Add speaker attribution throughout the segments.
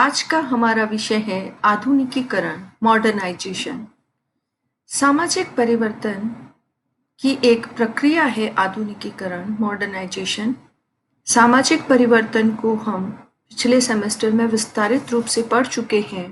Speaker 1: आज का हमारा विषय है आधुनिकीकरण, मॉडर्नाइजेशन। सामाजिक परिवर्तन की एक प्रक्रिया है आधुनिकीकरण, मॉडर्नाइजेशन। सामाजिक परिवर्तन को हम पिछले सेमेस्टर में विस्तारित रूप से पढ़ चुके हैं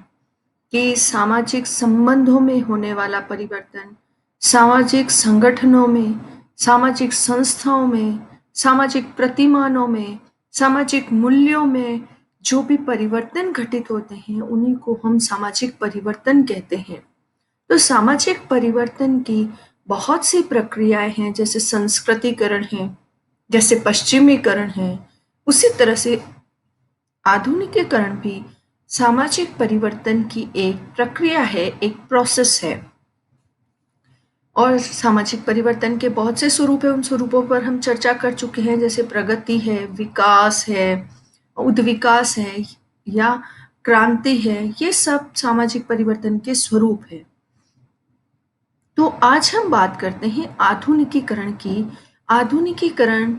Speaker 1: कि सामाजिक संबंधों में होने वाला परिवर्तन, सामाजिक संगठनों में, सामाजिक संस्थाओं में, सामाजिक प्रतिमानों में, सामाजिक मूल्यों में जो भी परिवर्तन घटित होते हैं उन्हीं को हम सामाजिक परिवर्तन कहते हैं। तो सामाजिक परिवर्तन की बहुत सी प्रक्रियाएं हैं, जैसे संस्कृतिकरण है, जैसे पश्चिमीकरण है। उसी तरह से आधुनिकीकरण भी सामाजिक परिवर्तन की एक प्रक्रिया है, एक प्रोसेस है। और सामाजिक परिवर्तन के बहुत से स्वरूप हैं, उन स्वरूपों पर हम चर्चा कर चुके हैं, जैसे प्रगति है, विकास है, उद्विकास है या क्रांति है। ये सब सामाजिक परिवर्तन के स्वरूप है। तो आज हम बात करते हैं आधुनिकीकरण की। आधुनिकीकरण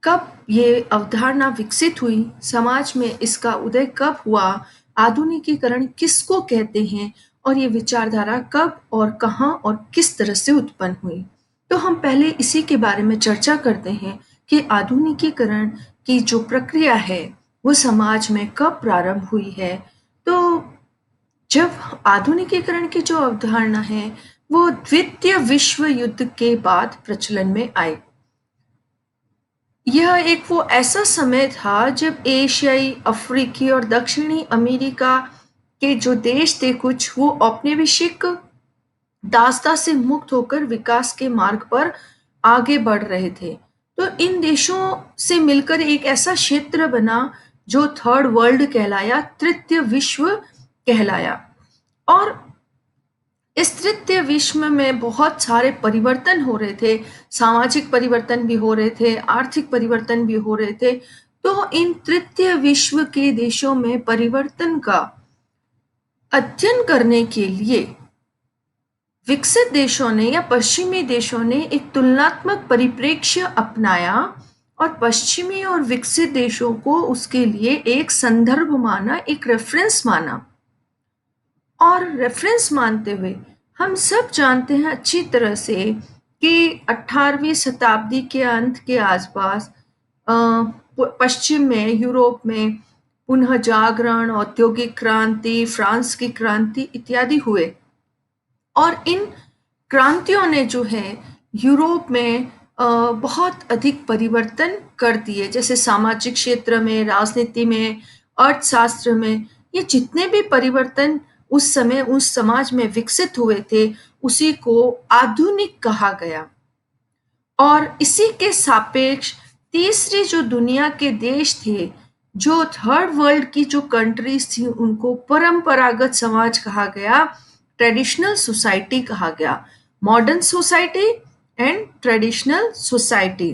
Speaker 1: कब ये अवधारणा विकसित हुई, समाज में इसका उदय कब हुआ, आधुनिकीकरण किसको कहते हैं और ये विचारधारा कब और कहाँ और किस तरह से उत्पन्न हुई। तो हम पहले इसी के बारे में चर्चा करते हैं कि आधुनिकीकरण की जो प्रक्रिया है वो समाज में कब प्रारंभ हुई है। तो जब आधुनिकीकरण की जो अवधारणा है वो द्वितीय विश्व युद्ध के बाद प्रचलन में आई। यह एक वो ऐसा समय था जब एशियाई, अफ्रीकी और दक्षिणी अमेरिका के जो देश थे कुछ, वो औपनिवेशिक दासता से मुक्त होकर विकास के मार्ग पर आगे बढ़ रहे थे। तो इन देशों से मिलकर एक ऐसा क्षेत्र बना जो थर्ड वर्ल्ड कहलाया, तृतीय विश्व कहलाया। और इस तृतीय विश्व में बहुत सारे परिवर्तन हो रहे थे, सामाजिक परिवर्तन भी हो रहे थे, आर्थिक परिवर्तन भी हो रहे थे। तो इन तृतीय विश्व के देशों में परिवर्तन का अध्ययन करने के लिए विकसित देशों ने या पश्चिमी देशों ने एक तुलनात्मक परिप्रेक्ष्य अपनाया और पश्चिमी और विकसित देशों को उसके लिए एक संदर्भ माना, एक रेफरेंस माना। और रेफरेंस मानते हुए हम सब जानते हैं अच्छी तरह से कि 18वीं शताब्दी के अंत के आसपास पश्चिम में, यूरोप में पुनः जागरण, औद्योगिक क्रांति, फ्रांस की क्रांति इत्यादि हुए। और इन क्रांतियों ने जो है यूरोप में बहुत अधिक परिवर्तन कर दिए, जैसे सामाजिक क्षेत्र में, राजनीति में, अर्थशास्त्र में। ये जितने भी परिवर्तन उस समय उस समाज में विकसित हुए थे उसी को आधुनिक कहा गया। और इसी के सापेक्ष तीसरी जो दुनिया के देश थे, जो थर्ड वर्ल्ड की जो कंट्रीज थी, उनको परंपरागत समाज कहा गया, ट्रेडिशनल सोसाइटी कहा गया। Modern society and traditional society.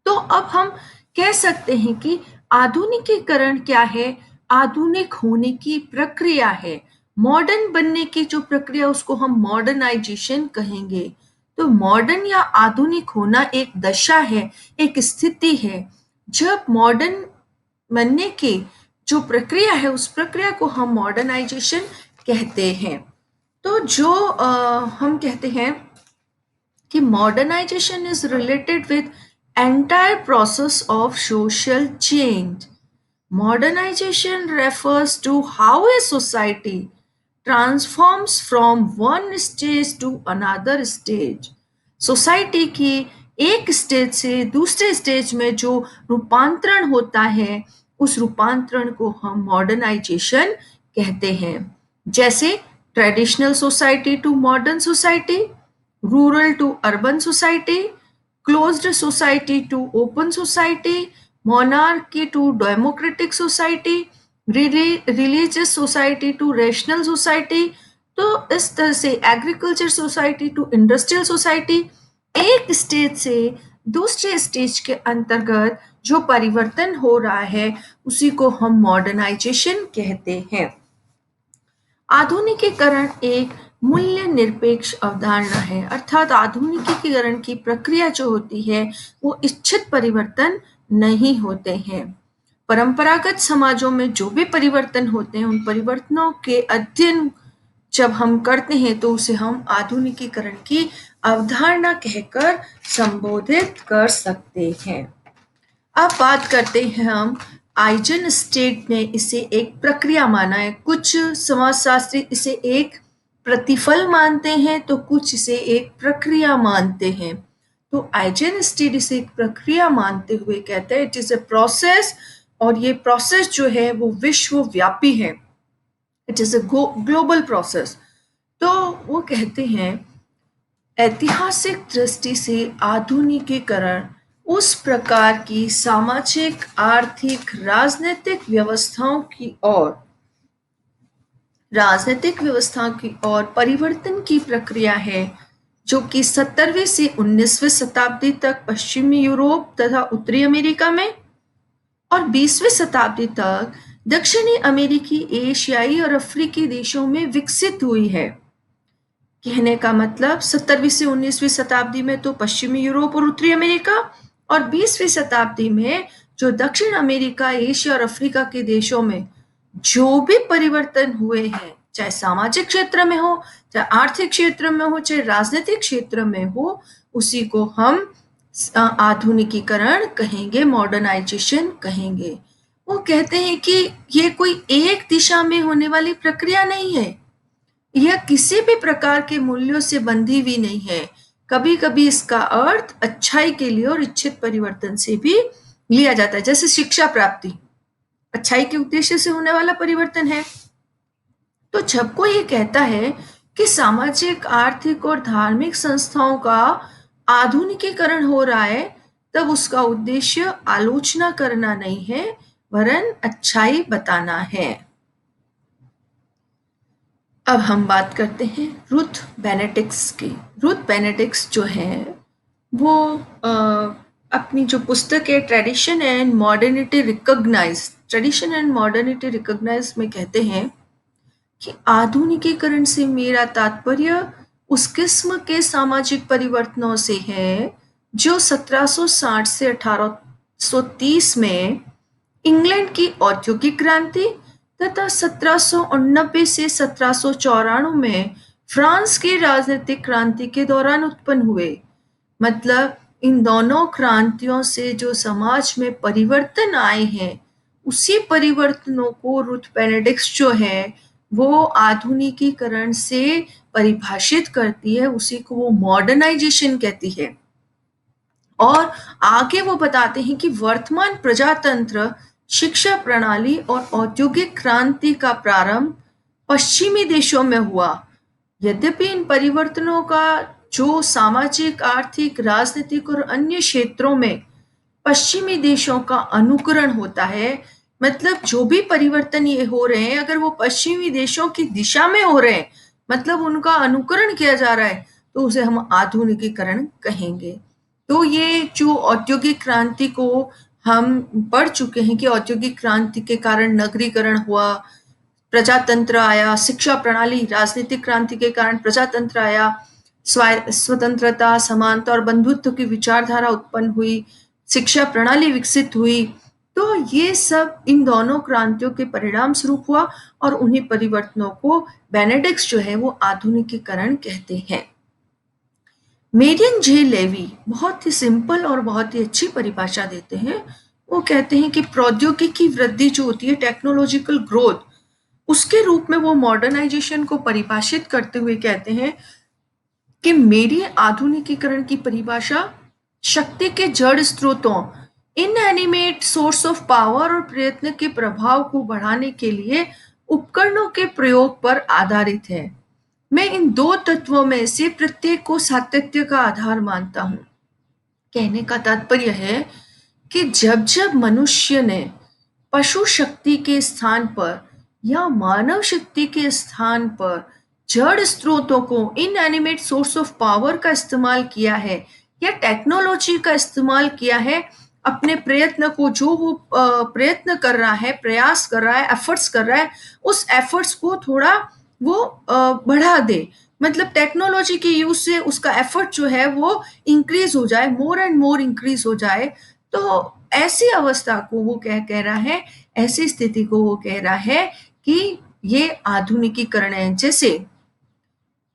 Speaker 1: तो अब हम कह सकते हैं कि आधुनिकीकरण क्या है? आधुनिक होने की प्रक्रिया है। मॉडर्न बनने की जो प्रक्रिया उसको हम मॉडर्नाइजेशन कहेंगे। तो मॉडर्न या आधुनिक होना एक दशा है, एक स्थिति है। जब मॉडर्न बनने की जो प्रक्रिया है उस प्रक्रिया को हम मॉडर्नाइजेशन कहते हैं। तो जो हम कहते हैं कि modernization is related with entire process of social change. Modernization refers to how a society transforms from one stage to another stage. Society की एक स्टेज से दूसरे स्टेज में जो रूपांतरण होता है उस रूपांतरण को हम मॉडर्नाइजेशन कहते हैं। जैसे traditional society to modern society, rural to urban society, closed society to open society, monarchy to democratic society, religious society to rational society। तो इस तरह से agriculture society to industrial society, एक स्टेज से दूसरे स्टेज के अंतर्गत जो परिवर्तन हो रहा है उसी को हम मॉडर्नाइजेशन कहते हैं। आधुनिकीकरण एक मूल्य निरपेक्ष अवधारणा है, अर्थात आधुनिकीकरण की प्रक्रिया जो होती है वो इच्छित परिवर्तन नहीं होते हैं। परंपरागत समाजों में जो भी परिवर्तन होते हैं, उन परिवर्तनों के अध्ययन जब हम करते हैं तो उसे हम आधुनिकीकरण की अवधारणा कहकर संबोधित कर सकते हैं। अब बात करते हैं हम आइजन स्टेट ने इसे एक प्रक्रिया माना है। कुछ समाजशास्त्री इसे एक प्रतिफल मानते हैं तो कुछ इसे एक प्रक्रिया मानते हैं। तो आइजन स्टेट इसे एक प्रक्रिया मानते हुए कहते हैं इट इज ए प्रोसेस, और ये प्रोसेस जो है वो विश्वव्यापी है। It is a global process. तो वो कहते हैं ऐतिहासिक दृष्टि से आधुनिकीकरण उस प्रकार की सामाजिक, आर्थिक, राजनीतिक व्यवस्थाओं की ओर परिवर्तन की प्रक्रिया है जो कि 17वीं से 19वीं शताब्दी तक पश्चिमी यूरोप तथा उत्तरी अमेरिका में और 20वीं शताब्दी तक दक्षिणी अमेरिकी, एशियाई और अफ्रीकी देशों में विकसित हुई है। कहने का मतलब 17वीं से 19वीं शताब्दी में तो पश्चिमी यूरोप और उत्तरी अमेरिका, और 20वीं शताब्दी में जो दक्षिण अमेरिका, एशिया और अफ्रीका के देशों में जो भी परिवर्तन हुए हैं, चाहे सामाजिक क्षेत्र में हो, चाहे आर्थिक क्षेत्र में हो, चाहे राजनीतिक क्षेत्र में हो, उसी को हम आधुनिकीकरण कहेंगे, मॉडर्नाइजेशन कहेंगे। वो कहते हैं कि ये कोई एक दिशा में होने वाली प्रक्रिया नहीं है, यह किसी भी प्रकार के मूल्यों से बंधी हुई नहीं है। कभी कभी इसका अर्थ अच्छाई के लिए और इच्छित परिवर्तन से भी लिया जाता है, जैसे शिक्षा प्राप्ति अच्छाई के उद्देश्य से होने वाला परिवर्तन है। तो जब कोई ये कहता है कि सामाजिक, आर्थिक और धार्मिक संस्थाओं का आधुनिकीकरण हो रहा है, तब उसका उद्देश्य आलोचना करना नहीं है, वरन अच्छाई बताना है। अब हम बात करते हैं रुथ बेनेडिक्ट्स की। रुथ बेनेडिक्ट्स जो है वो अपनी जो पुस्तक है ट्रेडिशन एंड मॉडर्निटी रिकॉग्नाइज में कहते हैं कि आधुनिकीकरण से मेरा तात्पर्य उस किस्म के सामाजिक परिवर्तनों से है जो 1760 से 1830 में इंग्लैंड की औद्योगिक क्रांति तथा 1789 से 1794 में फ्रांस की राजनीतिक क्रांति के दौरान उत्पन्न हुए। मतलब इन दोनों क्रांतियों से जो समाज में परिवर्तन आए हैं, उसी परिवर्तनों को रुथ बेनेडिक्ट्स जो है वो आधुनिकीकरण से परिभाषित करती है, उसी को वो मॉडर्नाइजेशन कहती है। और आगे वो बताते हैं कि वर्तमान प्रजातंत्र, शिक्षा प्रणाली और औद्योगिक क्रांति का प्रारंभ पश्चिमी देशों में हुआ। यद्यपि इन परिवर्तनों का जो सामाजिक, आर्थिक, राजनीतिक और अन्य क्षेत्रों में पश्चिमी देशों का अनुकरण होता है, मतलब जो भी परिवर्तन ये हो रहे हैं अगर वो पश्चिमी देशों की दिशा में हो रहे हैं, मतलब उनका अनुकरण किया जा रहा है, तो उसे हम आधुनिकीकरण कहेंगे। तो ये जो औद्योगिक क्रांति को हम पढ़ चुके हैं कि औद्योगिक क्रांति के कारण नगरीकरण हुआ, प्रजातंत्र आया, शिक्षा प्रणाली, राजनीतिक क्रांति के कारण प्रजातंत्र आया, स्वतंत्रता, समानता और बंधुत्व की विचारधारा उत्पन्न हुई, शिक्षा प्रणाली विकसित हुई। तो ये सब इन दोनों क्रांतियों के परिणाम स्वरूप हुआ, और उन्हीं परिवर्तनों को बेनेडिक्ट्स जो है वो आधुनिकीकरण कहते हैं। मेरियन जे लेवी बहुत ही सिंपल और बहुत ही अच्छी परिभाषा देते हैं। वो कहते हैं कि प्रौद्योगिकी वृद्धि जो होती है, टेक्नोलॉजिकल ग्रोथ, उसके रूप में वो मॉडर्नाइजेशन को परिभाषित करते हुए कहते हैं कि मेरी आधुनिकीकरण की परिभाषा शक्ति के जड़ स्रोतों, इनएनिमेट सोर्स ऑफ पावर और प्रयत्न के प्रभाव को बढ़ाने के लिए उपकरणों के प्रयोग पर आधारित है। मैं इन दो तत्वों में से प्रत्येक को सातत्य का आधार मानता हूं। कहने का तात्पर्य है कि जब जब मनुष्य ने पशु शक्ति के स्थान पर या मानव शक्ति के स्थान पर जड़ स्रोतों को, इनएनिमेट सोर्स ऑफ पावर का इस्तेमाल किया है या टेक्नोलॉजी का इस्तेमाल किया है, अपने प्रयत्न को, जो वो प्रयत्न कर रहा है, प्रयास कर रहा है, एफर्ट्स कर रहा है, उस एफर्ट्स को थोड़ा वो बढ़ा दे, मतलब टेक्नोलॉजी के यूज से उसका एफर्ट जो है वो इंक्रीज हो जाए, मोर एंड मोर इंक्रीज हो जाए, तो ऐसी अवस्था को वो कह रहा है, ऐसी स्थिति को वो कह रहा है कि ये आधुनिकीकरण है। जैसे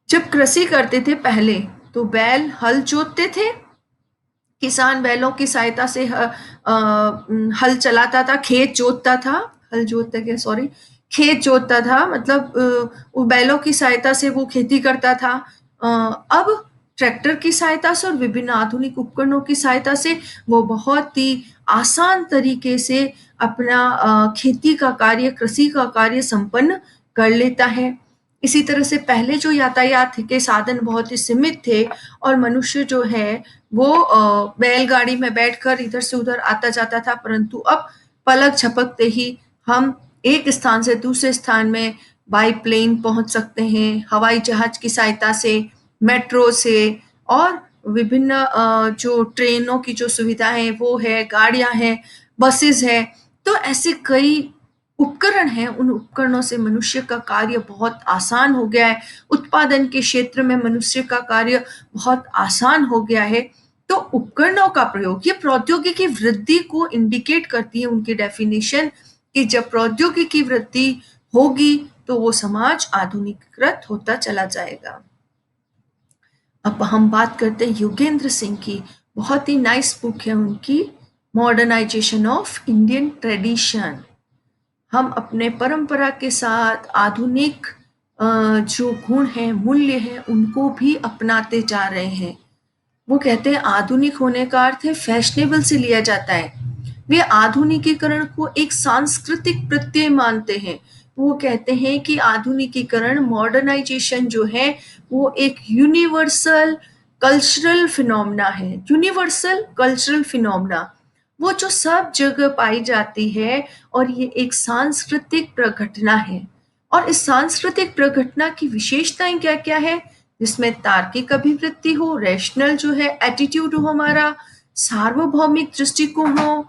Speaker 1: जब कृषि करते थे पहले, तो बैल हल जोतते थे, किसान बैलों की सहायता से हल चलाता था, खेत जोतता था, हल जोतता क्या, सॉरी, खेत जोतता था, मतलब वो बैलों की सहायता से वो खेती करता था। अब ट्रैक्टर की सहायता से और विभिन्न आधुनिक उपकरणों की सहायता से वो बहुत ही आसान तरीके से अपना खेती का कार्य, कृषि का कार्य संपन्न कर लेता है। इसी तरह से पहले जो यातायात के साधन बहुत ही सीमित थे और मनुष्य जो है वो बैलगाड़ी में बैठकर इधर से उधर आता जाता था, परंतु अब पलक झपकते ही हम एक स्थान से दूसरे स्थान में बाई प्लेन पहुंच सकते हैं, हवाई जहाज की सहायता से, मेट्रो से, और विभिन्न जो ट्रेनों की जो सुविधाएं वो है, गाड़ियां हैं, बसेस है। तो ऐसे कई उपकरण हैं, उन उपकरणों से मनुष्य का कार्य बहुत आसान हो गया है, उत्पादन के क्षेत्र में मनुष्य का कार्य बहुत आसान हो गया है। तो उपकरणों का प्रयोग ये प्रौद्योगिकी वृद्धि को इंडिकेट करती है, उनकी डेफिनेशन, कि जब प्रौद्योगिकी वृद्धि होगी तो वो समाज आधुनिकीकृत होता चला जाएगा। अब हम बात करते हैं योगेंद्र सिंह की, बहुत ही नाइस बुक है उनकी, मॉडर्नाइजेशन ऑफ इंडियन ट्रेडिशन। हम अपने परंपरा के साथ आधुनिक जो गुण हैं, मूल्य हैं, उनको भी अपनाते जा रहे हैं। वो कहते हैं आधुनिक होने का अर्थ है फैशनेबल से लिया जाता है। वे आधुनिकीकरण को एक सांस्कृतिक प्रत्यय मानते हैं। वो कहते हैं कि आधुनिकीकरण, मॉडर्नाइजेशन जो है वो एक यूनिवर्सल कल्चरल फिनोमेना है। यूनिवर्सल कल्चरल फिनोमेना, वो जो सब जगह पाई जाती है, और ये एक सांस्कृतिक प्रघटना है। और इस सांस्कृतिक प्रघटना की विशेषताएं क्या क्या है, जिसमें तार्किक अभिवृत्ति हो, रैशनल जो है एटीट्यूड हो हमारा, सार्वभौमिक दृष्टिकोण हो,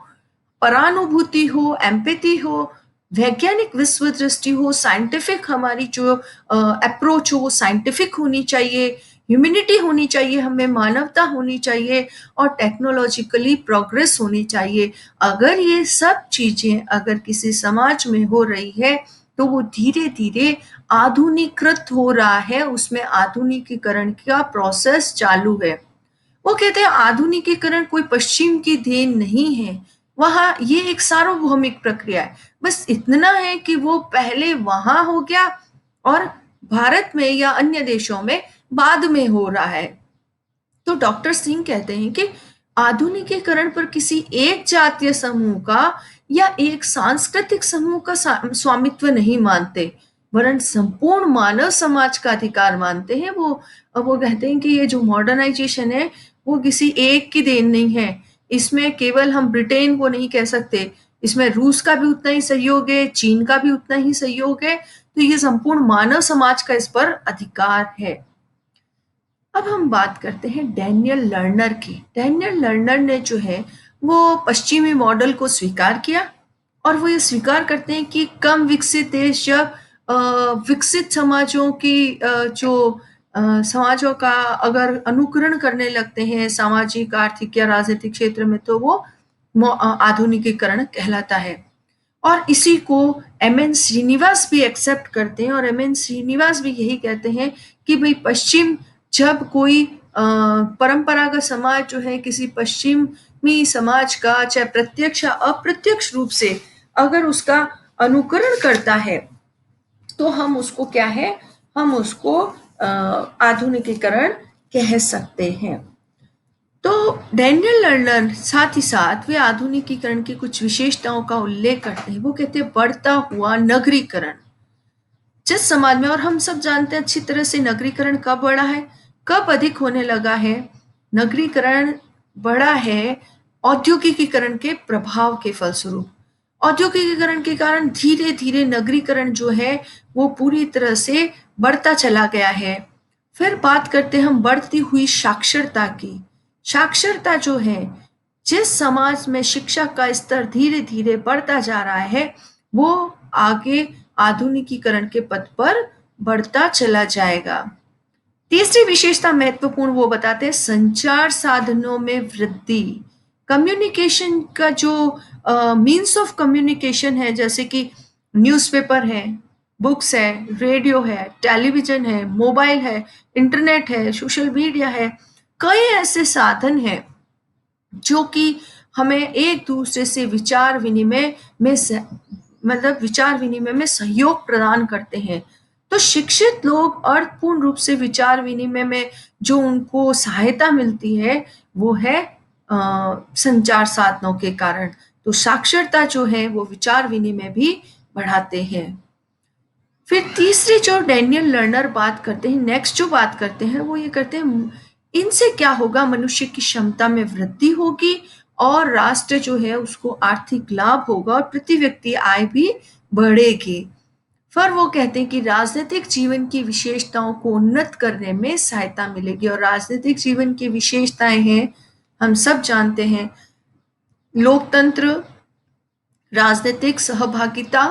Speaker 1: परानुभूति हो, एम्पैथी हो, वैज्ञानिक विश्व दृष्टि हो, साइंटिफिक हमारी जो अप्रोच हो वो साइंटिफिक होनी चाहिए, ह्यूमैनिटी होनी चाहिए, हमें मानवता होनी चाहिए, और टेक्नोलॉजिकली प्रोग्रेस होनी चाहिए। अगर ये सब चीजें अगर किसी समाज में हो रही है तो वो धीरे धीरे आधुनिकृत हो रहा है, उसमें आधुनिकीकरण का प्रोसेस चालू है। वो कहते हैं आधुनिकीकरण कोई पश्चिम की देन नहीं है, वहां ये एक सार्वभौमिक प्रक्रिया है। बस इतना है कि वो पहले वहां हो गया और भारत में या अन्य देशों में बाद में हो रहा है। तो डॉक्टर सिंह कहते हैं कि आधुनिकीकरण पर किसी एक जातीय समूह का या एक सांस्कृतिक समूह का स्वामित्व नहीं मानते, वरन संपूर्ण मानव समाज का अधिकार मानते हैं। वो कहते हैं कि ये जो मॉडर्नाइजेशन है वो किसी एक की देन नहीं है, इसमें केवल हम ब्रिटेन को नहीं कह सकते, इसमें रूस का भी उतना ही सहयोग है, चीन का भी उतना ही सहयोग है। तो ये संपूर्ण मानव समाज का इस पर अधिकार है। अब हम बात करते हैं डैनियल लर्नर की। डैनियल लर्नर ने जो है वो पश्चिमी मॉडल को स्वीकार किया, और वो ये स्वीकार करते हैं कि कम विकसित देश जब विकसित समाजों की समाजों का अगर अनुकरण करने लगते हैं सामाजिक, आर्थिक या राजनीतिक क्षेत्र में, तो वो आधुनिकीकरण कहलाता है। और इसी को एम एन श्रीनिवास भी एक्सेप्ट करते हैं, और एम एन श्रीनिवास भी यही कहते हैं कि भाई पश्चिम जब कोई परंपरागत समाज जो है किसी पश्चिमी समाज का, चाहे प्रत्यक्ष या अप्रत्यक्ष रूप से अगर उसका अनुकरण करता है, तो हम उसको क्या है, हम उसको आधुनिकीकरण कह सकते हैं। तो डैनियल लर्नर साथ ही साथ वे आधुनिकीकरण की कुछ विशेषताओं का उल्लेख करते हैं। वो कहते हैं बढ़ता हुआ नगरीकरण जिस समाज में, और हम सब जानते हैं अच्छी तरह से नगरीकरण कब बढ़ा है, कब अधिक होने लगा है। नगरीकरण बढ़ा है औद्योगिकीकरण के प्रभाव के फलस्वरूप। औद्योगिकीकरण के कारण धीरे धीरे नगरीकरण जो है वो पूरी तरह से बढ़ता चला गया है। फिर बात करते हैं हम बढ़ती हुई साक्षरता की। साक्षरता जो है, जिस समाज में शिक्षा का स्तर धीरे धीरे बढ़ता जा रहा है, वो आगे आधुनिकीकरण के पथ पर बढ़ता चला जाएगा। तीसरी विशेषता महत्वपूर्ण, वो बताते हैं संचार साधनों में वृद्धि। कम्युनिकेशन का जो मीन्स ऑफ कम्युनिकेशन है, जैसे कि न्यूज़पेपर है, बुक्स है, रेडियो है, टेलीविजन है, मोबाइल है, इंटरनेट है, सोशल मीडिया है, कई ऐसे साधन हैं जो कि हमें एक दूसरे से विचार विनिमय में मतलब विचार विनिमय में सहयोग प्रदान करते हैं। तो शिक्षित लोग अर्थपूर्ण रूप से विचार विनिमय में जो उनको सहायता मिलती है, वो है संचार साधनों के कारण। तो साक्षरता जो है वो विचार विनिमय भी बढ़ाते हैं। फिर तीसरी जो डैनियल लर्नर बात करते हैं, नेक्स्ट जो बात करते हैं वो ये करते हैं, इनसे क्या होगा, मनुष्य की क्षमता में वृद्धि होगी और राष्ट्र जो है उसको आर्थिक लाभ होगा और प्रति व्यक्ति आय भी बढ़ेगी। फिर वो कहते हैं कि राजनीतिक जीवन की विशेषताओं को उन्नत करने में सहायता मिलेगी। और राजनीतिक जीवन की विशेषताएं हैं, हम सब जानते हैं, लोकतंत्र, राजनीतिक सहभागिता,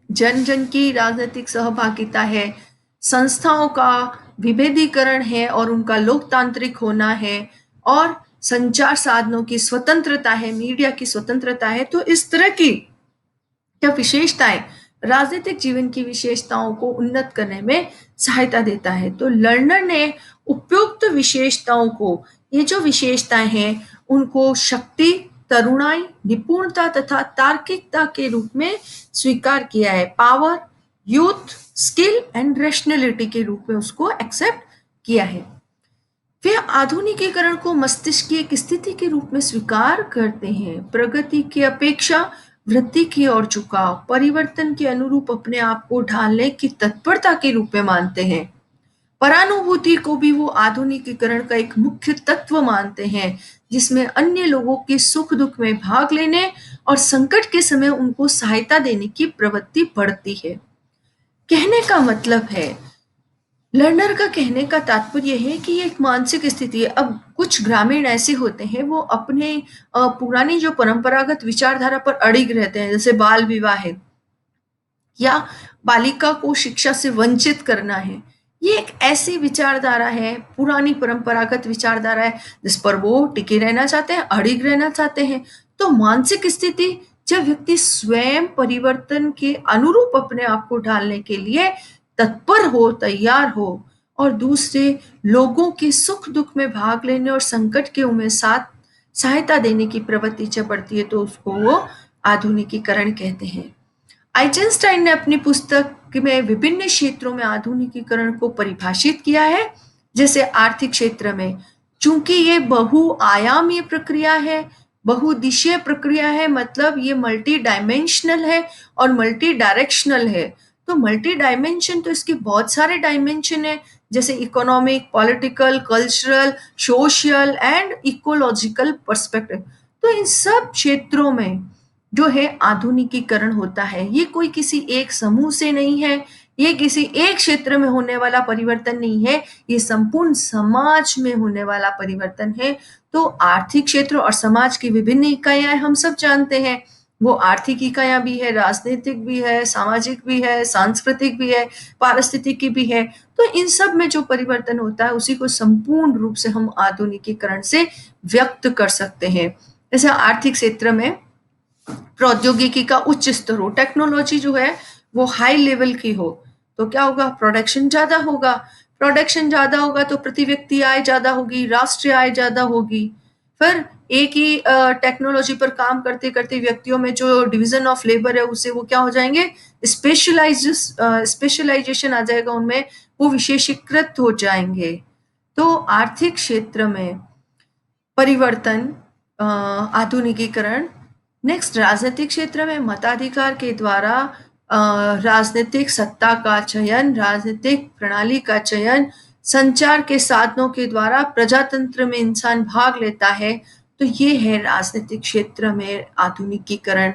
Speaker 1: जन जन की राजनीतिक सहभागिता है, संस्थाओं का विभेदीकरण है और उनका लोकतांत्रिक होना है, और संचार साधनों की स्वतंत्रता है, मीडिया की स्वतंत्रता है। तो इस तरह की क्या विशेषताएं राजनीतिक जीवन की विशेषताओं को उन्नत करने में सहायता देता है। तो लर्नर ने उपयुक्त विशेषताओं को, ये जो विशेषताएं हैं उनको शक्ति, तरुणाई, निपुणता तथा तार्किकता के रूप में स्वीकार किया है। Power, youth, skill and rationality के रूप में उसको एक्सेप्ट किया है। वे आधुनिकीकरण को मस्तिष्क की एक स्थिति के रूप में स्वीकार करते हैं। प्रगति की अपेक्षा वृद्धि की ओर झुकाव, परिवर्तन के अनुरूप अपने आप को ढालने की तत्परता के रूप में मानते हैं। परानुभूति को भी वो आधुनिकीकरण का एक मुख्य तत्व मानते हैं, जिसमें अन्य लोगों के सुख दुख में भाग लेने और संकट के समय उनको सहायता देने की प्रवृत्ति बढ़ती है। कहने का मतलब है, लर्नर का कहने का तात्पर्य है कि ये एक मानसिक स्थिति है। अब कुछ ग्रामीण ऐसे होते हैं, वो अपने पुरानी जो परंपरागत विचारधारा पर अड़िग रहते हैं, जैसे बाल विवाह है या बालिका को शिक्षा से वंचित करना है। ये एक ऐसी विचारधारा है, पुरानी परंपरागत विचारधारा है, जिस पर वो टिके रहना चाहते हैं, अड़िग रहना चाहते हैं। तो मानसिक स्थिति, जब व्यक्ति स्वयं परिवर्तन के अनुरूप अपने आप को ढालने के लिए तत्पर हो, तैयार हो और दूसरे लोगों के सुख दुख में भाग लेने और संकट के उमें साथ सहायता देने की प्रवृत्ति जब बढ़ती है, तो उसको वो आधुनिकीकरण कहते हैं। आइजनस्टाइन ने अपनी पुस्तक में विभिन्न क्षेत्रों में आधुनिकीकरण को परिभाषित किया है। जैसे आर्थिक क्षेत्र में, चूंकि ये बहुआयामी प्रक्रिया है, बहुदिशीय प्रक्रिया है, मतलब ये मल्टी डायमेंशनल है और मल्टी डायरेक्शनल है। तो मल्टी डायमेंशन, तो इसके बहुत सारे डायमेंशन है, जैसे economic, political, cultural, social and ecological perspective. तो इन सब क्षेत्रों में जो है आधुनिकीकरण होता है। ये कोई किसी एक समूह से नहीं है, ये किसी एक क्षेत्र में होने वाला परिवर्तन नहीं है, ये संपूर्ण समाज में होने वाला परिवर्तन है। तो आर्थिक क्षेत्र और समाज की विभिन्न इकाइयां हम सब जानते हैं, वो आर्थिक इकाइयां भी है, राजनीतिक भी है, सामाजिक भी है, सांस्कृतिक भी है, पारिस्थितिकी भी है। तो इन सब में जो परिवर्तन होता है उसी को संपूर्ण रूप से हम आधुनिकीकरण से व्यक्त कर सकते हैं। जैसे आर्थिक क्षेत्र में प्रौद्योगिकी का उच्च स्तर हो, टेक्नोलॉजी जो है वो हाई लेवल की हो, तो क्या होगा, प्रोडक्शन ज्यादा होगा। प्रोडक्शन ज्यादा होगा तो प्रति व्यक्ति आय ज्यादा होगी, राष्ट्रीय आय ज्यादा होगी। फिर एक ही टेक्नोलॉजी पर काम करते करते व्यक्तियों में जो डिवीजन ऑफ लेबर है उससे वो क्या हो जाएंगे, स्पेशलाइजेशन आ जाएगा उनमें, वो विशेषीकृत हो जाएंगे। तो आर्थिक क्षेत्र में परिवर्तन, आधुनिकीकरण। नेक्स्ट, राजनीतिक क्षेत्र में मताधिकार के द्वारा राजनीतिक सत्ता का चयन, राजनीतिक प्रणाली का चयन, संचार के साधनों के द्वारा प्रजातंत्र में इंसान भाग लेता है। तो ये है राजनीतिक क्षेत्र में आधुनिकीकरण।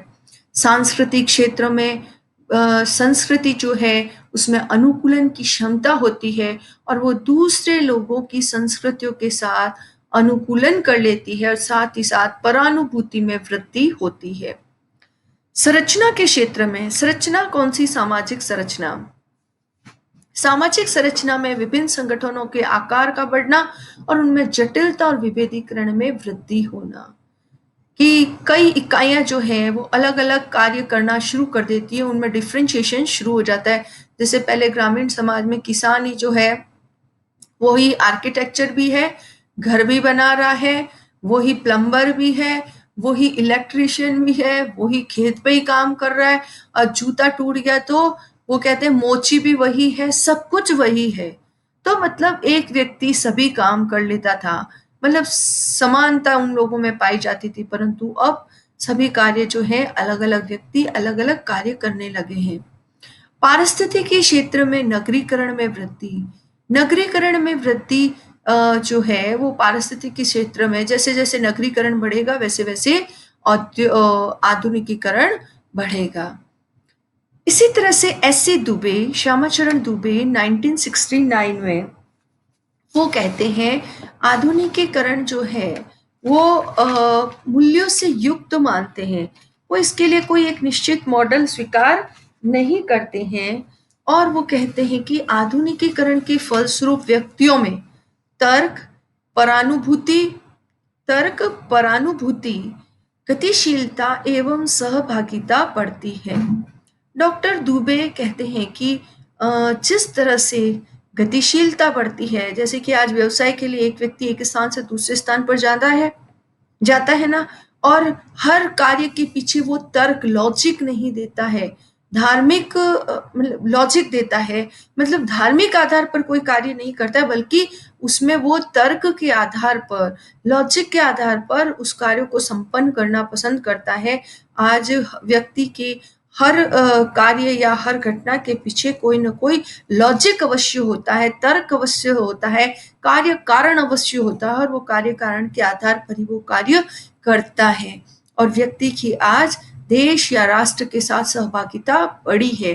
Speaker 1: सांस्कृतिक क्षेत्र में संस्कृति जो है उसमें अनुकूलन की क्षमता होती है और वो दूसरे लोगों की संस्कृतियों के साथ अनुकूलन कर लेती है और साथ ही साथ परानुभूति में वृद्धि होती है। संरचना के क्षेत्र में, संरचना कौन सी, सामाजिक संरचना। सामाजिक संरचना में विभिन्न संगठनों के आकार का बढ़ना और उनमें जटिलता और विभेदीकरण में वृद्धि होना। कि कई इकाइयाँ जो हैं वो अलग-अलग कार्य करना शुरू कर देती हैं, उनमें डिफरेंशिएशन शुरू हो जाता है। जैसे पहले ग्रामीण समाज में किसान ही जो है वो ही आर्किटेक्चर भी है, घर भी बना रहा है, वो ही प्लम्बर भी है, वो ही इलेक्ट्रीशियन भी है, वो ही खेत पे ही काम कर रहा है और जूता टूट गया तो वो कहते हैं मोची भी वही है, सब कुछ वही है। तो मतलब एक व्यक्ति सभी काम कर लेता था, मतलब समानता उन लोगों में पाई जाती थी, परंतु अब सभी कार्य जो है अलग-अलग व्यक्ति अलग-अलग कार्य करने लगे हैं। पारिस्थितिकी क्षेत्र में नगरीकरण में वृद्धि। नगरीकरण में वृद्धि जो है वो पारिस्थितिकी क्षेत्र में जैसे-जैसे नगरीकरण बढ़ेगा वैसे-वैसे आधुनिकीकरण बढ़ेगा। इसी तरह से एस.ए. दुबे, श्यामाचरण दुबे 1969 में वो कहते हैं आधुनिकीकरण जो है वो मूल्यों से युक्त मानते हैं। वो इसके लिए कोई एक निश्चित मॉडल स्वीकार नहीं करते हैं और वो कहते हैं कि आधुनिकीकरण के फलस्वरूप व्यक्तियों में तर्क, परानुभूति तर्क, परानुभूति, गतिशीलता एवं सहभागिता बढ़ती है। डॉक्टर दुबे कहते हैं कि जिस तरह से गतिशीलता बढ़ती है, जैसे कि आज व्यवसाय के लिए एक व्यक्ति एक स्थान से दूसरे स्थान पर जाता है ना, और हर कार्य के पीछे वो तर्क लॉजिक नहीं देता है, धार्मिक मतलब लॉजिक देता है, मतलब धार्मिक आधार पर कोई कार्य नहीं करता है, बल्कि उसमें वो तर्क के आधार पर, लॉजिक के आधार पर उस कार्य को संपन्न करना पसंद करता है। आज व्यक्ति के हर कार्य या हर घटना के पीछे कोई न कोई लॉजिक अवश्य होता है, तर्क अवश्य होता है, कार्य कारण अवश्य होता है और वो कार्य कारण के आधार पर ही वो कार्य करता है। और व्यक्ति की आज देश या राष्ट्र के साथ सहभागिता बढ़ी है।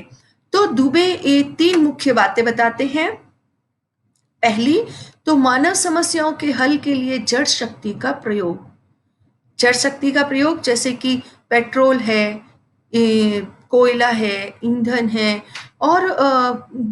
Speaker 1: तो दुबे ये 3 मुख्य बातें बताते हैं। पहली, तो मानव समस्याओं के हल के लिए जड़ शक्ति का प्रयोग। जड़ शक्ति का प्रयोग जैसे कि पेट्रोल है, कोयला है, ईंधन है और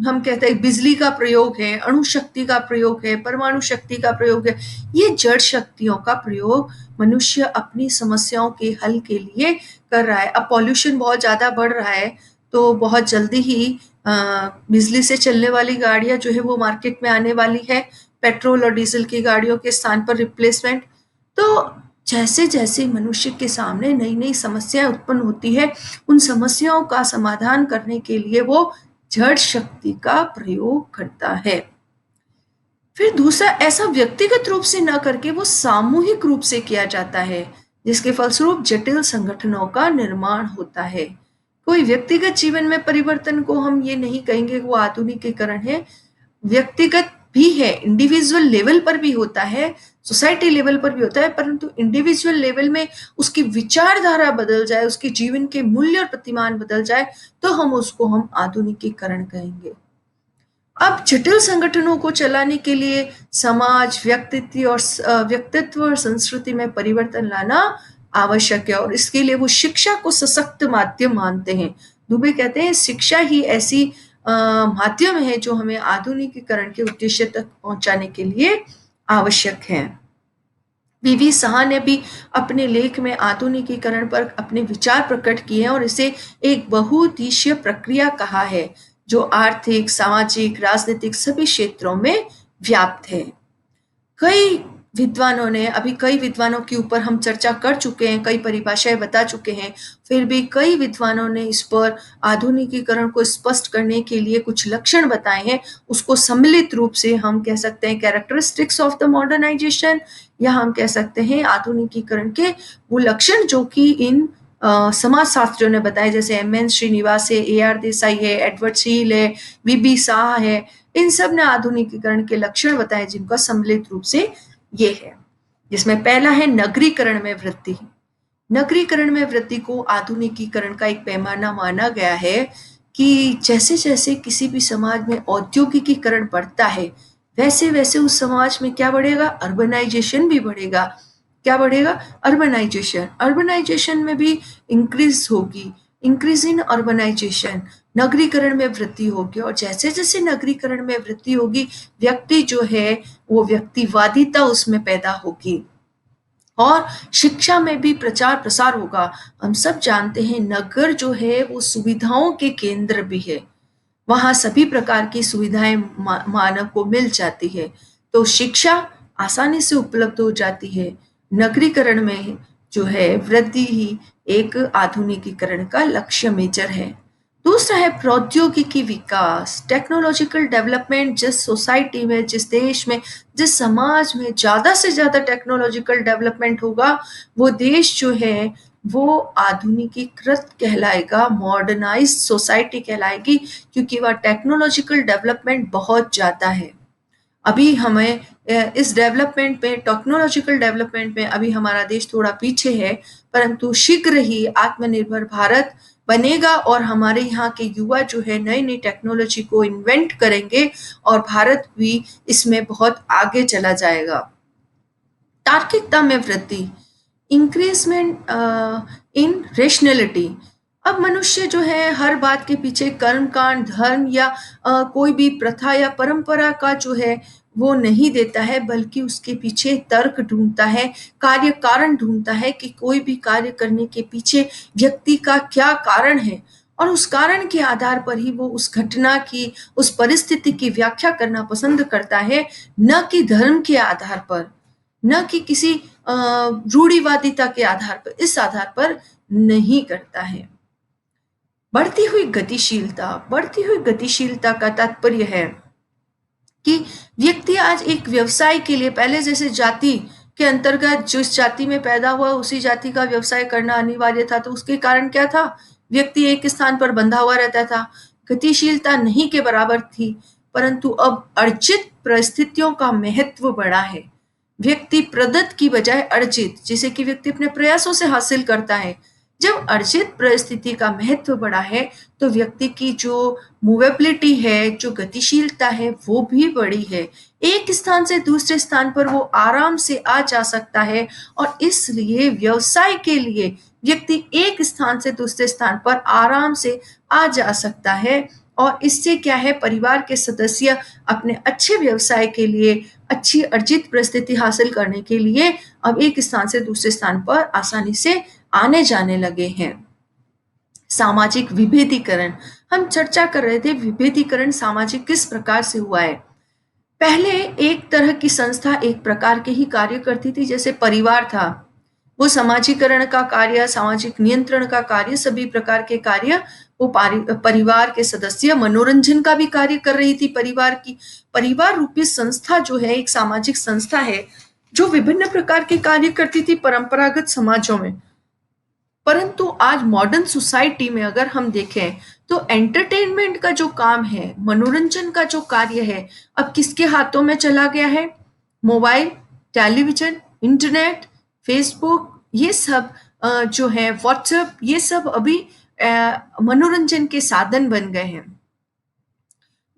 Speaker 1: हम कहते हैं बिजली का प्रयोग है, अणु शक्ति का प्रयोग है, परमाणु शक्ति का प्रयोग है। ये जड़ शक्तियों का प्रयोग मनुष्य अपनी समस्याओं के हल के लिए कर रहा है। अब पॉल्यूशन बहुत ज़्यादा बढ़ रहा है, तो बहुत जल्दी ही बिजली से चलने वाली गाड़ियाँ जो है वो मार्केट में आने वाली है, पेट्रोल और डीजल की गाड़ियों के स्थान पर रिप्लेसमेंट। तो जैसे-जैसे मनुष्य के सामने नई-नई समस्याएँ उत्पन्न होती है, उन समस्याओं का समाधान करने के लिए वो जड़ शक्ति का प्रयोग करता है। फिर दूसरा, ऐसा व्यक्तिगत रूप से न करके वो सामूहिक रूप से किया जाता है, जिसके फलस्वरूप जटिल संगठनों का निर्माण होता है। कोई व्यक्तिगत जीवन में परिवर्तन को हम ये नहीं कहेंगे वो आधुनिकीकरण है, व्यक्तिगत भी है, इंडिविजुअल लेवल पर भी होता है, सोसाइटी लेवल पर भी होता है, परंतु इंडिविजुअल लेवल में उसकी विचारधारा बदल जाए, उसके जीवन के मूल्य और प्रतिमान बदल जाए, तो हम आधुनिकीकरण कहेंगे। अब जटिल संगठनों को चलाने के लिए समाज, व्यक्तित्व और संस्कृति में परिवर्तन लाना आवश्यक है और इसके लिए वो शिक्षा को सशक्त माध्यम मानते हैं। दुबे कहते हैं शिक्षा ही ऐसी माध्यम है जो हमें आधुनिकीकरण के उद्देश्य तक पहुंचाने के लिए आवश्यक है। वीवी साहा ने भी अपने लेख में आधुनिकीकरण पर अपने विचार प्रकट किए हैं और इसे एक बहुउद्देशीय प्रक्रिया कहा है, जो आर्थिक, सामाजिक, राजनीतिक सभी क्षेत्रों में व्याप्त है। कई विद्वानों के ऊपर हम चर्चा कर चुके हैं, कई परिभाषाएं बता चुके हैं, फिर भी कई विद्वानों ने इस पर आधुनिकीकरण को स्पष्ट करने के लिए कुछ लक्षण बताए हैं। उसको सम्मिलित रूप से हम कह सकते हैं कैरेक्टरिस्टिक्स ऑफ द मॉडर्नाइजेशन, या हम कह सकते हैं आधुनिकीकरण के वो लक्षण जो कि इन समाजशास्त्रियों ने बताए, जैसे एम.एन. श्रीनिवास है, ए.आर. देसाई है, एडवर्ड सील है, वी.बी. साहा है। इन सब ने आधुनिकीकरण के लक्षण बताए जिनका सम्मिलित रूप से ये है, जिसमें पहला है नगरीकरण में वृद्धि। नगरीकरण में वृद्धि को आधुनिकीकरण का एक पैमाना माना गया है कि जैसे-जैसे किसी भी समाज में औद्योगिकीकरण बढ़ता है, वैसे-वैसे उस समाज में क्या बढ़ेगा? अर्बनाइजेशन भी बढ़ेगा। क्या बढ़ेगा? अर्बनाइजेशन। अर्बनाइजेशन में भी इंक्रीज होगी, इंक्रीज इन अर्बनाइजेशन, नगरीकरण में वृद्धि होगी और जैसे-जैसे नगरीकरण में वृद्धि होगी, व्यक्ति जो है वो व्यक्तिवादिता उसमें पैदा होगी और शिक्षा में भी प्रचार प्रसार होगा। हम सब जानते हैं नगर जो है वो सुविधाओं के केंद्र भी है। वहाँ सभी प्रकार की सुविधाएं मानव को मिल जाती है। तो शिक्षा आसानी से उपलब्ध हो जाती है। नगरीकरण में जो है वृद्धि ही एक आधुनिकीकरण का लक्ष्य मेजर है। दूसरा है प्रौद्योगिकी विकास, टेक्नोलॉजिकल डेवलपमेंट। जिस सोसाइटी में, जिस देश में, जिस समाज में ज्यादा से ज्यादा टेक्नोलॉजिकल डेवलपमेंट होगा, वो देश जो है वो आधुनिकीकृत कहलाएगा, मॉडर्नाइज्ड सोसाइटी कहलाएगी, क्योंकि वह टेक्नोलॉजिकल डेवलपमेंट बहुत ज्यादा है। अभी हमें इस डेवलपमेंट में, टेक्नोलॉजिकल डेवलपमेंट में अभी हमारा देश थोड़ा पीछे है, परंतु शीघ्र ही आत्मनिर्भर भारत बनेगा और हमारे यहाँ के युवा जो है नई नई टेक्नोलॉजी को इन्वेंट करेंगे और भारत भी इसमें बहुत आगे चला जाएगा। तार्किकता में वृद्धि, इंक्रीजमेंट इन रेशनैलिटी। अब मनुष्य जो है हर बात के पीछे कर्मकांड, धर्म या कोई भी प्रथा या परंपरा का जो है वो नहीं देता है, बल्कि उसके पीछे तर्क ढूंढता है, कार्य कारण ढूंढता है कि कोई भी कार्य करने के पीछे व्यक्ति का क्या कारण है, और उस कारण के आधार पर ही वो उस घटना की, उस परिस्थिति की व्याख्या करना पसंद करता है, न कि धर्म के आधार पर, न कि किसी रूढ़िवादिता के आधार पर, इस आधार पर नहीं करता है। बढ़ती हुई गतिशीलता का तात्पर्य है कि व्यक्ति आज एक व्यवसाय के लिए, पहले जैसे जाति के अंतर्गत जिस जाति में पैदा हुआ उसी जाति का व्यवसाय करना अनिवार्य था, तो उसके कारण क्या था, व्यक्ति एक स्थान पर बंधा हुआ रहता था, गतिशीलता नहीं के बराबर थी। परंतु अब अर्जित परिस्थितियों का महत्व बढ़ा है। व्यक्ति प्रदत्त की बजाय अर्जित, जिसे कि व्यक्ति अपने प्रयासों से हासिल करता है। जब अर्जित परिस्थिति का महत्व बढ़ा है तो व्यक्ति की जो मूवेबिलिटी है, जो गतिशीलता है, वो भी बढ़ी है। एक स्थान से दूसरे स्थान पर वो आराम से आ जा सकता है, और इसलिए व्यवसाय के लिए व्यक्ति एक स्थान से दूसरे स्थान पर आराम से आ जा सकता है। और इससे क्या है, परिवार के सदस्य अपने अच्छे व्यवसाय के लिए, अच्छी अर्जित परिस्थिति हासिल करने के लिए अब एक स्थान से दूसरे स्थान पर आसानी से आने जाने लगे हैं। सामाजिक विभेदीकरण, हम चर्चा कर रहे थे विभेदीकरण सामाजिक किस प्रकार से हुआ है। पहले एक तरह की संस्था एक प्रकार के ही कार्य करती थी, जैसे परिवार था, वो समाजीकरण का कार्य, सामाजिक नियंत्रण का कार्य, सभी प्रकार के कार्य वो परिवार के सदस्य, मनोरंजन का भी कार्य कर रही थी परिवार की। परिवार रूपी संस्था जो है एक सामाजिक संस्था है जो विभिन्न प्रकार के कार्य करती थी परंपरागत समाजों में। परंतु आज मॉडर्न सोसाइटी में अगर हम देखें तो एंटरटेनमेंट का जो काम है, मनोरंजन का जो कार्य है, अब किसके हाथों में चला गया है, मोबाइल, टेलीविजन, इंटरनेट, फेसबुक, ये सब जो है व्हाट्सएप, ये सब अभी मनोरंजन के साधन बन गए हैं।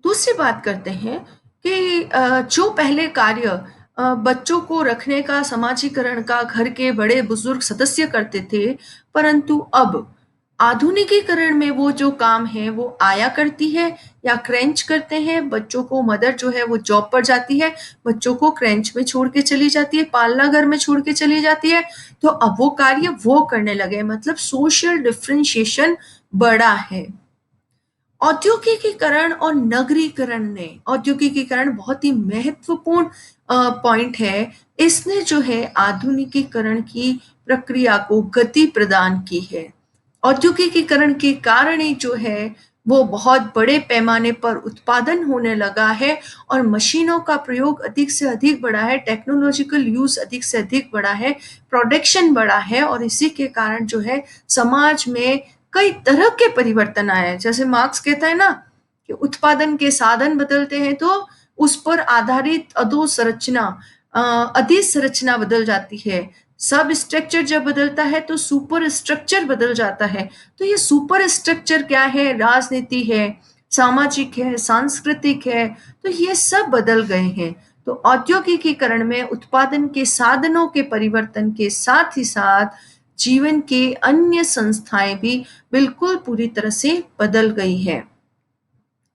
Speaker 1: दूसरी बात करते हैं कि जो पहले कार्य बच्चों को रखने का, समाजीकरण का घर के बड़े बुजुर्ग सदस्य करते थे, परंतु अब आधुनिकीकरण में वो जो काम है वो आया करती है या क्रेंच करते हैं। बच्चों को मदर जो है वो जॉब पर जाती है, बच्चों को क्रेंच में छोड़ के चली जाती है, पालना घर में छोड़ के चली जाती है, तो अब वो कार्य वो करने लगे, मतलब सोशल डिफरेंशिएशन बड़ा है। औद्योगिकीकरण और नगरीकरण ने, औद्योगिकीकरण बहुत ही महत्वपूर्ण पॉइंट है। इसने जो है आधुनिकीकरण की प्रक्रिया को गति प्रदान की है। औद्योगिकीकरण के कारण ही जो है वो बहुत बड़े पैमाने पर उत्पादन होने लगा है, और मशीनों का प्रयोग अधिक से अधिक बढ़ा है, टेक्नोलॉजिकल यूज अधिक से अधिक बढ़ा है, प्रोडक्शन बढ़ा है, और इसी के कारण जो है समाज में कई तरह के परिवर्तन आए हैं। जैसे मार्क्स कहता है ना कि उत्पादन के साधन बदलते हैं तो उस पर आधारित अधोसंरचना, अधिसंरचना बदल जाती है। सब स्ट्रक्चर जब बदलता है तो सुपर स्ट्रक्चर बदल जाता है। तो ये सुपर स्ट्रक्चर क्या है, राजनीति है, सामाजिक है, सांस्कृतिक है, तो ये सब बदल गए हैं। तो औद्योगिकीकरण में उत्पादन के साधनों के परिवर्तन के साथ ही साथ जीवन के अन्य संस्थाएं भी बिल्कुल पूरी तरह से बदल गई है।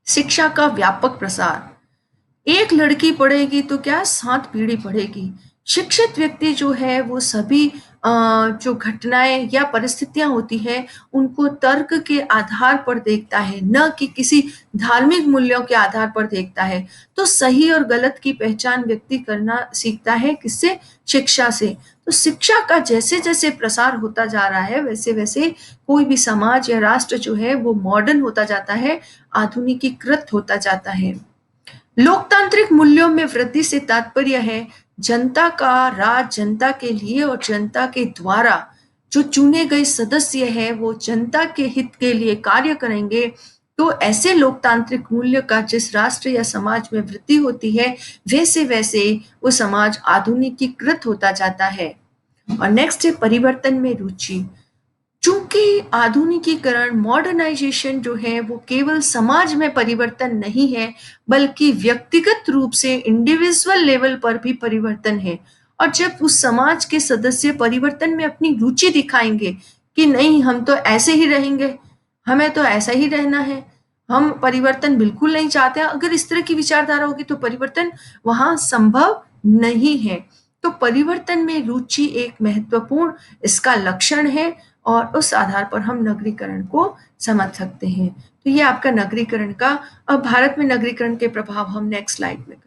Speaker 1: शिक्षा का व्यापक प्रसार, एक लड़की पढ़ेगी तो क्या 7 पीढ़ी पढ़ेगी, शिक्षित व्यक्ति जो है वो सभी जो घटनाएँ या परिस्थितियाँ होती हैं, उनको तर्क के आधार पर देखता है, न कि किसी धार्मिक मूल्यों के आधार पर देखता है। तो सही और गलत की पहचान व्यक्ति करना सीखता है किससे? शिक्षा से। तो शिक्षा का जैसे-जैसे प्रसार होता जा रहा है, वैसे-वैसे कोई भी समाज या राष्ट्र जो है वो मॉडर्न होता जाता है, आधुनिकीकृत होता जाता है। लोकतांत्रिक मूल्यों में वृद्धि से तात्पर्य है जनता का राज जनता के लिए और जनता के द्वारा जो चुने गए सदस्य है वो जनता के हित के लिए कार्य करेंगे। तो ऐसे लोकतांत्रिक मूल्य का जिस राष्ट्र या समाज में वृद्धि होती है वैसे वैसे वो समाज आधुनिकीकृत होता जाता है। और नेक्स्ट है परिवर्तन में रुचि। चूंकि आधुनिकीकरण मॉडर्नाइजेशन जो है वो केवल समाज में परिवर्तन नहीं है बल्कि व्यक्तिगत रूप से इंडिविजुअल लेवल पर भी परिवर्तन है। और जब उस समाज के सदस्य परिवर्तन में अपनी रुचि दिखाएंगे कि नहीं हम तो ऐसे ही रहेंगे, हमें तो ऐसा ही रहना है, हम परिवर्तन बिल्कुल नहीं चाहते हैं, अगर इस तरह की विचारधारा होगी तो परिवर्तन वहां संभव नहीं है। तो परिवर्तन में रुचि एक महत्वपूर्ण इसका लक्षण है और उस आधार पर हम नगरीकरण को समझ सकते हैं। तो ये आपका नगरीकरण का। अब भारत में नगरीकरण के प्रभाव हम नेक्स्ट स्लाइड में